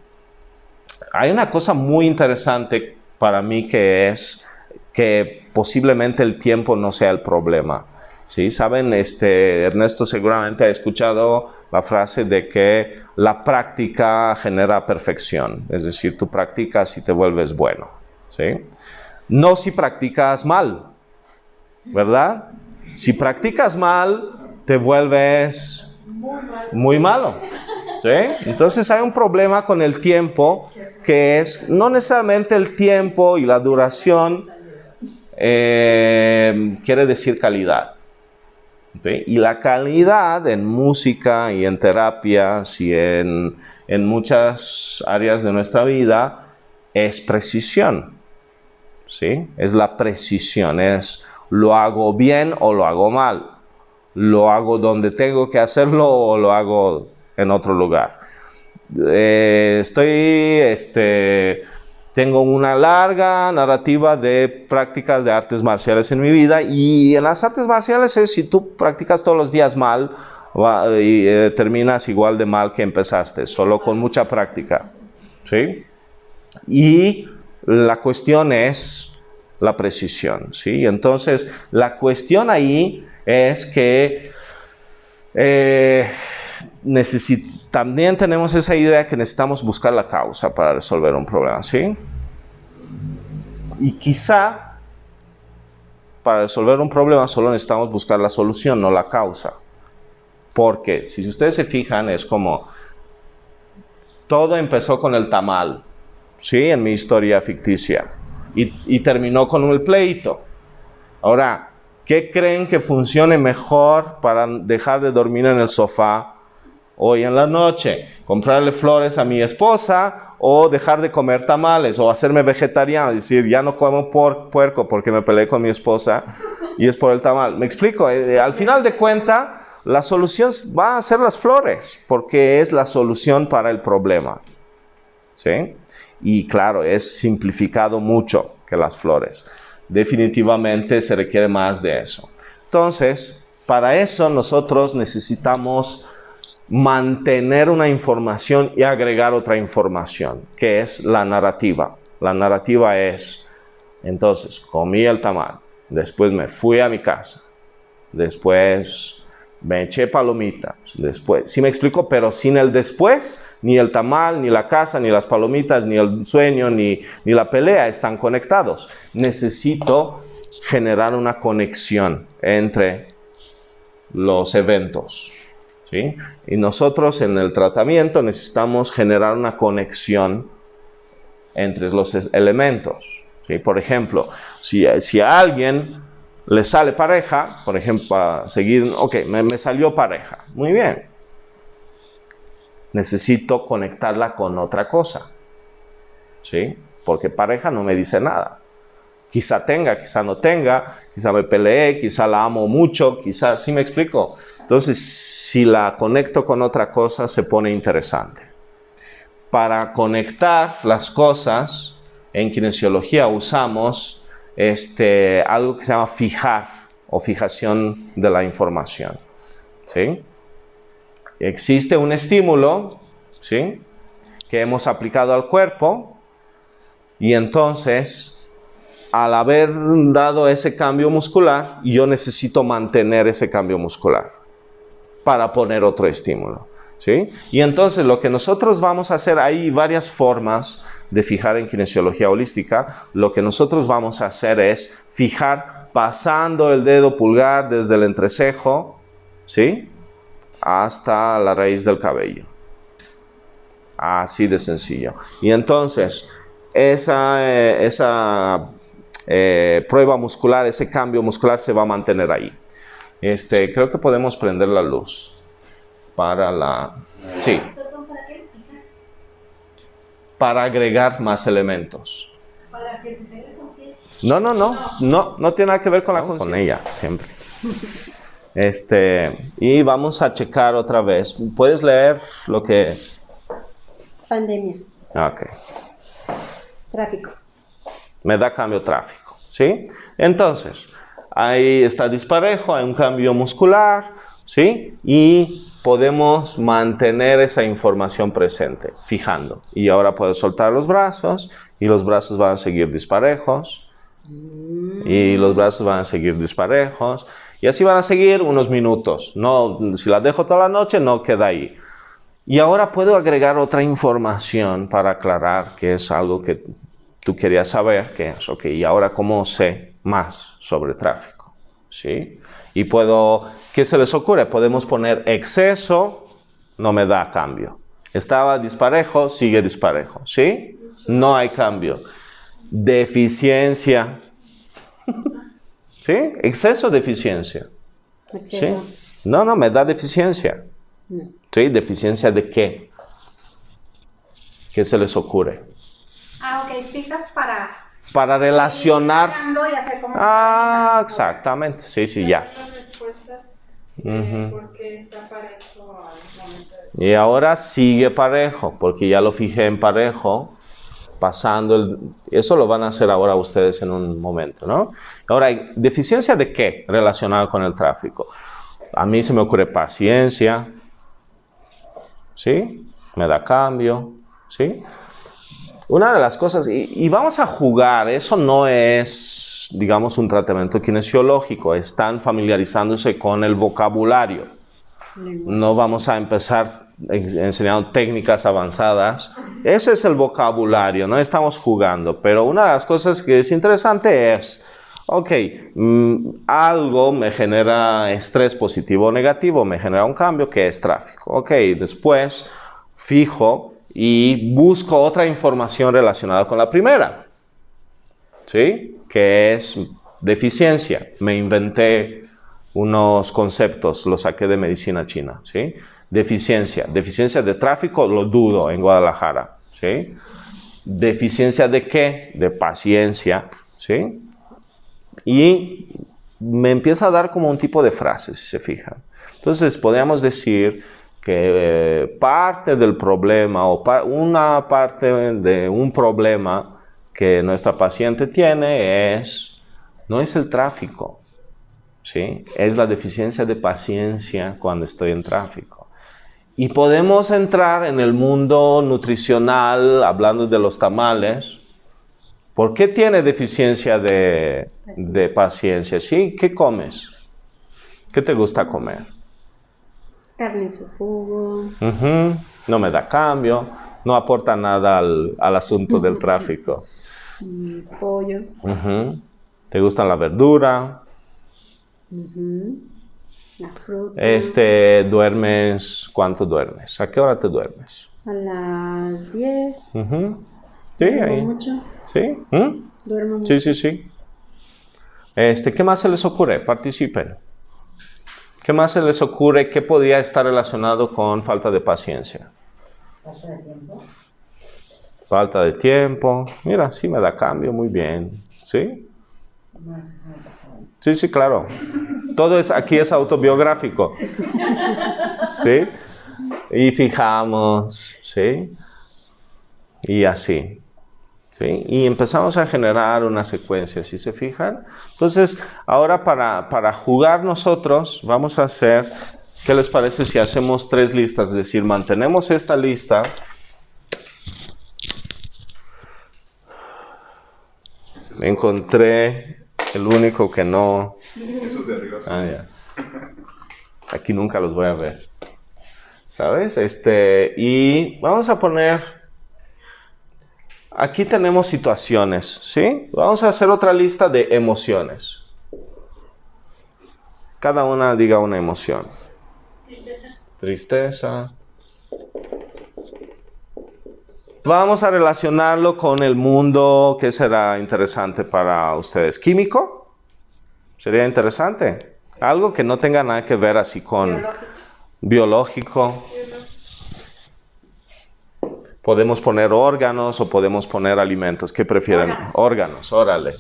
Speaker 3: Hay una cosa muy interesante para mí que es que posiblemente el tiempo no sea el problema. ¿Sí? Saben, Ernesto seguramente ha escuchado la frase de que la práctica genera perfección. Es decir, tú practicas y te vuelves bueno. ¿Sí? No si practicas mal, ¿verdad? Si practicas mal, te vuelves muy malo. ¿Sí? Entonces hay un problema con el tiempo que es no necesariamente el tiempo y la duración quiere decir calidad. ¿Sí? Y la calidad en música y en terapias y en muchas áreas de nuestra vida es precisión. ¿Sí? Es la precisión, es lo hago bien o lo hago mal, lo hago donde tengo que hacerlo o lo hago en otro lugar. Tengo una larga narrativa de prácticas de artes marciales en mi vida, y en las artes marciales es si tú practicas todos los días mal y terminas igual de mal que empezaste, solo con mucha práctica, ¿sí? Y la cuestión es la precisión, ¿sí? Entonces, la cuestión ahí es que también tenemos esa idea que necesitamos buscar la causa para resolver un problema, ¿sí? Y quizá para resolver un problema solo necesitamos buscar la solución, no la causa. Porque si ustedes se fijan, es como todo empezó con el tamal, ¿sí? En mi historia ficticia. y terminó con el pleito. Ahora, ¿qué creen que funcione mejor para dejar de dormir en el sofá hoy en la noche? ¿Comprarle flores a mi esposa o dejar de comer tamales o hacerme vegetariano? Es decir, ya no como puerco porque me peleé con mi esposa y es por el tamal. ¿Me explico? Al final de cuentas, la solución va a ser las flores porque es la solución para el problema. ¿Sí? Y claro, es simplificado mucho que las flores. Definitivamente se requiere más de eso. Entonces, para eso nosotros necesitamos mantener una información y agregar otra información, que es la narrativa. La narrativa es, entonces, comí el tamal, después me fui a mi casa, después me eché palomitas, después, ¿sí me explico? Pero sin el después, ni el tamal, ni la casa, ni las palomitas, ni el sueño, ni la pelea están conectados. Necesito generar una conexión entre los eventos, ¿sí? Y nosotros en el tratamiento necesitamos generar una conexión entre los elementos, ¿sí? Por ejemplo, si a alguien le sale pareja, por ejemplo, para seguir, ok, me salió pareja, muy bien. Necesito conectarla con otra cosa, ¿sí? Porque pareja no me dice nada. Quizá tenga, quizá no tenga, quizá me peleé, quizá la amo mucho, quizá, ¿sí me explico? Entonces, si la conecto con otra cosa, se pone interesante. Para conectar las cosas, en kinesiología usamos algo que se llama fijar o fijación de la información, ¿sí? Existe un estímulo, ¿sí?, que hemos aplicado al cuerpo y entonces, al haber dado ese cambio muscular, yo necesito mantener ese cambio muscular para poner otro estímulo, ¿sí? Y entonces lo que nosotros vamos a hacer, hay varias formas de fijar en kinesiología holística. Lo que nosotros vamos a hacer es fijar pasando el dedo pulgar desde el entrecejo, ¿sí?, hasta la raíz del cabello. Así de sencillo. Y entonces, esa prueba muscular, ese cambio muscular se va a mantener ahí. Creo que podemos prender la luz para la... Sí. Para agregar más elementos.
Speaker 4: Para que se tenga conciencia.
Speaker 3: No tiene nada que ver con la conciencia. Con ella, siempre. Y vamos a checar otra vez. ¿Puedes leer lo que...?
Speaker 4: Pandemia.
Speaker 3: Ok.
Speaker 4: Tráfico.
Speaker 3: Me da cambio tráfico, ¿sí? Entonces, ahí está disparejo, hay un cambio muscular, ¿sí? Y podemos mantener esa información presente, fijando. Y ahora puedo soltar los brazos, y los brazos van a seguir disparejos, y los brazos van a seguir disparejos, y así van a seguir unos minutos. No, si la dejo toda la noche, no queda ahí. Y ahora puedo agregar otra información para aclarar que es algo que tú querías saber, que es, ok, y ahora cómo sé más sobre tráfico, ¿sí? Y puedo, ¿qué se les ocurre? Podemos poner exceso, no me da cambio. Estaba disparejo, sigue disparejo, ¿sí? No hay cambio. Deficiencia, ¿sí? Exceso, deficiencia.
Speaker 4: Exceso.
Speaker 3: ¿Sí? No, me da deficiencia. ¿Sí? ¿Deficiencia de qué? ¿Qué se les ocurre?
Speaker 4: Ok, fijas
Speaker 3: para relacionar.
Speaker 4: Y hacer como
Speaker 3: Exactamente. Sí, ya.
Speaker 4: Las respuestas, porque está parejo al momento de...
Speaker 3: Y ahora sigue parejo, porque ya lo fijé en parejo, pasando eso lo van a hacer ahora ustedes en un momento, ¿no? Ahora, ¿deficiencia de qué relacionado con el tráfico? A mí se me ocurre paciencia, ¿sí? Me da cambio, ¿sí? Una de las cosas, y vamos a jugar, eso no es, digamos, un tratamiento kinesiológico, están familiarizándose con el vocabulario. No vamos a empezar enseñando técnicas avanzadas. Ese es el vocabulario, no estamos jugando, pero una de las cosas que es interesante es, ok, algo me genera estrés positivo o negativo, me genera un cambio que es tráfico. Ok, después fijo y busco otra información relacionada con la primera. ¿sí? Que es deficiencia. Me inventé unos conceptos, los saqué de medicina china, ¿sí? Deficiencia de tráfico, lo dudo en Guadalajara, ¿sí? ¿Deficiencia de qué? De paciencia, ¿sí? Y me empieza a dar como un tipo de frase, si se fijan. Entonces, podríamos decir que parte del problema o una parte de un problema que nuestra paciente tiene no es el tráfico, ¿sí? Es la deficiencia de paciencia cuando estoy en tráfico. Y podemos entrar en el mundo nutricional, hablando de los tamales. ¿Por qué tiene deficiencia de paciencia? ¿Sí? ¿Qué comes? ¿Qué te gusta comer?
Speaker 5: Carne en su jugo.
Speaker 3: No me da cambio, no aporta nada al asunto del tráfico.
Speaker 5: Pollo.
Speaker 3: ¿Te gusta la verdura?
Speaker 5: La fruta.
Speaker 3: ¿Duermes? ¿Cuánto duermes? ¿A qué hora te duermes?
Speaker 5: A las 10.
Speaker 3: Sí,
Speaker 5: Duermo
Speaker 3: ahí.
Speaker 5: mucho.
Speaker 3: ¿Sí?
Speaker 5: Duermo mucho.
Speaker 3: Sí. ¿Qué más se les ocurre? Participen. ¿Qué más se les ocurre que podría estar relacionado con falta de paciencia?
Speaker 2: ¿Falta de tiempo?
Speaker 3: Falta de tiempo. Mira, sí me da cambio, muy bien. ¿Sí?
Speaker 2: No, eso se me pasó.
Speaker 3: Sí, claro. Todo aquí es autobiográfico. ¿Sí? Y fijamos, ¿sí? Y así. ¿Sí? Y empezamos a generar una secuencia, ¿sí se fijan? Entonces, ahora para jugar nosotros, vamos a hacer, ¿qué les parece si hacemos 3 listas? Es decir, mantenemos esta lista. Encontré el único que no...
Speaker 1: Esos de arriba son...
Speaker 3: ya. Aquí nunca los voy a ver. ¿Sabes? Y vamos a poner... Aquí tenemos situaciones, ¿sí? Vamos a hacer otra lista de emociones. Cada una diga una emoción. Tristeza. Vamos a relacionarlo con el mundo que será interesante para ustedes. ¿Químico? ¿Sería interesante? Algo que no tenga nada que ver así con biológico. Podemos poner órganos o podemos poner alimentos. ¿Qué prefieren? Órganos, órale.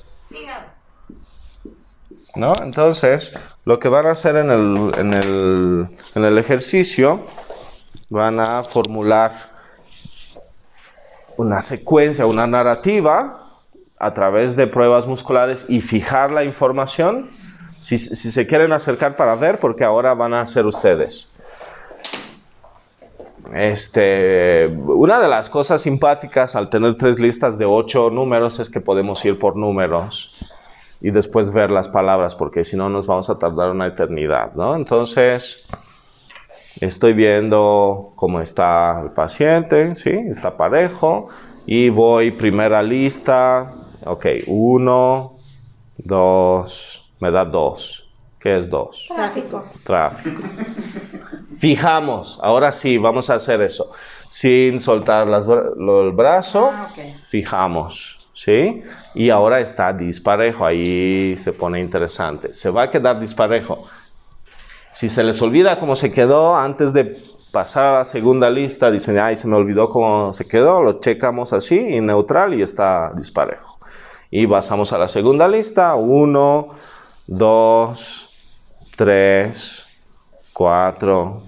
Speaker 3: ¿No? Entonces, lo que van a hacer en el ejercicio, van a formular una secuencia, una narrativa a través de pruebas musculares y fijar la información. Si se quieren acercar para ver, porque ahora van a hacer ustedes. Una de las cosas simpáticas al tener 3 listas de 8 números es que podemos ir por números y después ver las palabras, porque si no nos vamos a tardar una eternidad, ¿no? Entonces, estoy viendo cómo está el paciente, ¿sí? Está parejo y voy primera lista, ok, 1, 2, me da 2. ¿Qué es 2? Tráfico. Fijamos, ahora sí, vamos a hacer eso. Sin soltar el brazo, fijamos, ¿sí? Y ahora está disparejo, ahí se pone interesante. Se va a quedar disparejo. Si se les olvida cómo se quedó, antes de pasar a la segunda lista, dicen, ay, se me olvidó cómo se quedó, lo checamos así, en neutral, y está disparejo. Y pasamos a la segunda lista, 1, 2, 3, 4,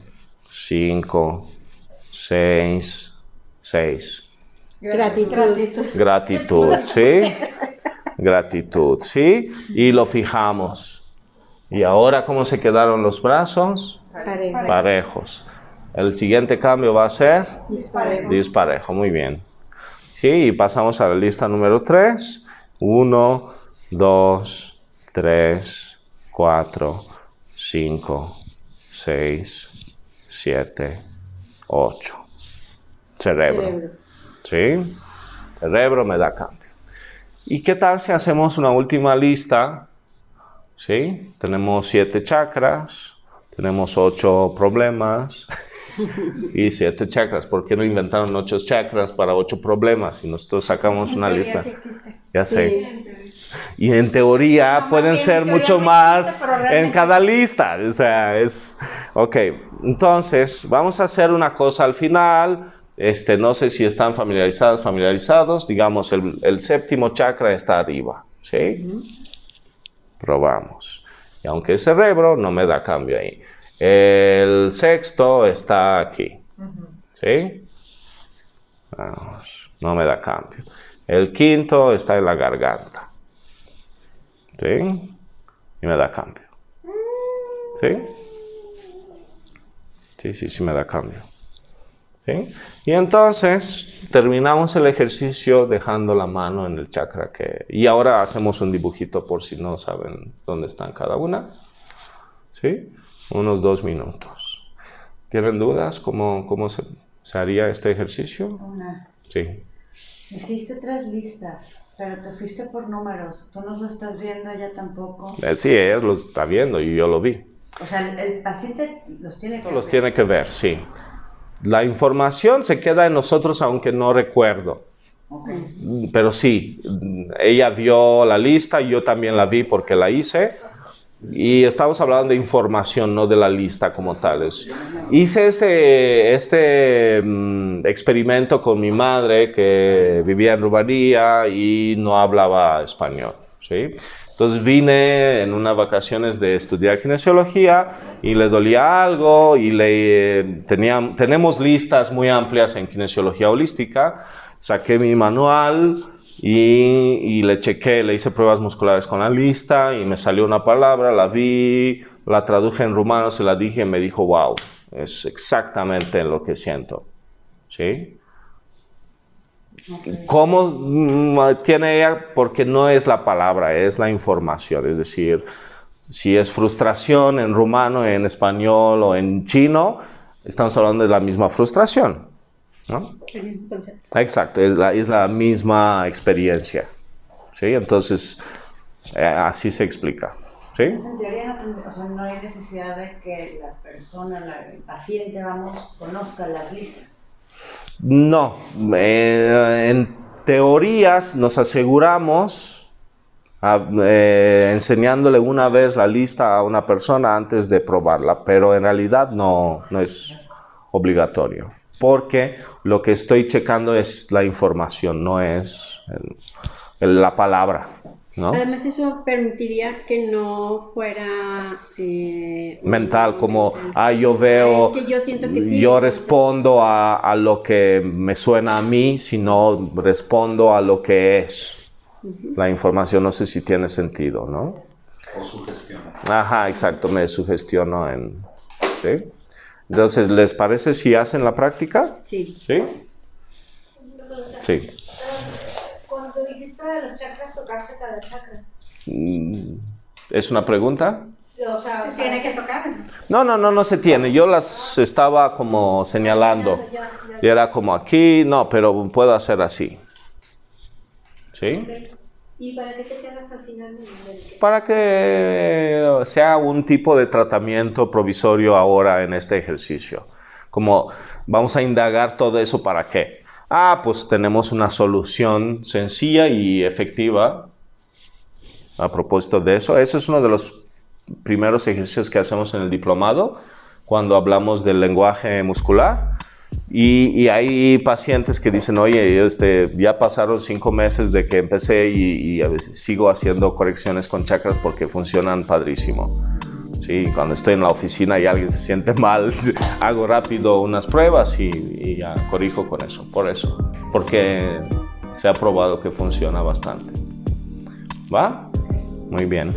Speaker 3: 5, 6. Gratitud, ¿sí? Gratitud, ¿sí? Y lo fijamos. Y ahora, ¿cómo se quedaron los brazos? Parejos. El siguiente cambio va a ser disparejo, muy bien. Sí, y pasamos a la lista número 3. 1, 2, 3, 4, 5, 6, 7, 8. Cerebro. ¿Sí? Cerebro me da cambio. ¿Y qué tal si hacemos una última lista? ¿Sí? Tenemos 7 chakras, tenemos 8 problemas y 7 chakras. ¿Por qué no inventaron 8 chakras para 8 problemas? Y nosotros sacamos una lista.
Speaker 4: Ya sí existe.
Speaker 3: Ya sé. Y en teoría pueden
Speaker 5: bien,
Speaker 3: ser
Speaker 5: en teoría
Speaker 3: mucho
Speaker 5: no
Speaker 3: más
Speaker 5: existe, pero
Speaker 3: en
Speaker 5: realmente
Speaker 3: cada lista. O sea, es... Ok, entonces vamos a hacer una cosa al final. No sé si están familiarizados. Digamos, el séptimo chakra está arriba, ¿sí? Probamos. Y aunque es cerebro, no me da cambio ahí. El sexto está aquí, ¿sí? Vamos, no me da cambio. El quinto está en la garganta, ¿sí? Y me da cambio, ¿sí? Sí me da cambio, ¿sí? Y entonces terminamos el ejercicio dejando la mano en el chakra y ahora hacemos un dibujito por si no saben dónde están cada una, ¿sí? Unos 2 minutos. ¿Tienen dudas cómo se haría este ejercicio?
Speaker 2: Una.
Speaker 3: Sí.
Speaker 2: Hiciste 3 listas, pero te fuiste por números. ¿Tú no lo estás viendo ya tampoco?
Speaker 3: Sí, ella lo está viendo y yo lo vi.
Speaker 2: O sea, el paciente los tiene que
Speaker 3: Los
Speaker 2: ver.
Speaker 3: tiene que ver, sí. La información se queda en nosotros aunque no recuerdo.
Speaker 2: Okay.
Speaker 3: Pero sí, ella vio la lista, yo también la vi porque la hice. Y estamos hablando de información, no de la lista como tal. Hice este experimento con mi madre que vivía en Rumanía y no hablaba español, ¿sí? Entonces vine en unas vacaciones de estudiar kinesiología y le dolía algo y tenemos listas muy amplias en kinesiología holística. Saqué mi manual y le chequé, le hice pruebas musculares con la lista y me salió una palabra, la vi, la traduje en rumano, se la dije y me dijo, wow, es exactamente lo que siento, ¿sí?
Speaker 2: Okay.
Speaker 3: ¿Cómo tiene ella? Porque no es la palabra, es la información, es decir, si es frustración en rumano, en español o en chino, estamos hablando de la misma frustración, ¿no?
Speaker 5: El mismo concepto.
Speaker 3: Exacto, es la misma experiencia, ¿sí? Entonces, así se explica, ¿sí?
Speaker 2: Entonces, en teoría no hay necesidad de que la persona, el paciente, conozca las listas.
Speaker 3: No, en teorías nos aseguramos enseñándole una vez la lista a una persona antes de probarla, pero en realidad no es obligatorio. Porque lo que estoy checando es la información, no es la palabra, ¿no?
Speaker 5: Además, eso permitiría que no fuera...
Speaker 3: mental, como, yo veo,
Speaker 5: es que yo siento que sí,
Speaker 3: yo
Speaker 5: entonces...
Speaker 3: respondo a lo que me suena a mí, sino respondo a lo que es. La información, no sé si tiene sentido, ¿no?
Speaker 1: O sugestión.
Speaker 3: Ajá, exacto, me sugestiono ¿sí? Entonces, ¿les parece si hacen la práctica?
Speaker 5: Sí.
Speaker 3: ¿Sí? Sí.
Speaker 4: Cuando dijiste de los chakras, tocaste cada chakra.
Speaker 3: ¿Es una pregunta?
Speaker 4: O sea,
Speaker 5: Se tiene que tocar.
Speaker 3: No se tiene. Yo las estaba como señalando. Y era como aquí, no, pero puedo hacer así. ¿Sí?
Speaker 4: Okay. ¿Y para qué te quedas al final?
Speaker 3: Para que sea un tipo de tratamiento provisorio ahora en este ejercicio. Como vamos a indagar todo eso, ¿para qué? Pues tenemos una solución sencilla y efectiva a propósito de eso. Ese es uno de los primeros ejercicios que hacemos en el diplomado cuando hablamos del lenguaje muscular. Y hay pacientes que dicen, oye, ya pasaron 5 meses de que empecé y a veces sigo haciendo correcciones con chakras porque funcionan padrísimo. Sí, cuando estoy en la oficina y alguien se siente mal, hago rápido unas pruebas y ya corrijo con eso. Porque se ha probado que funciona bastante. ¿Va? Muy bien.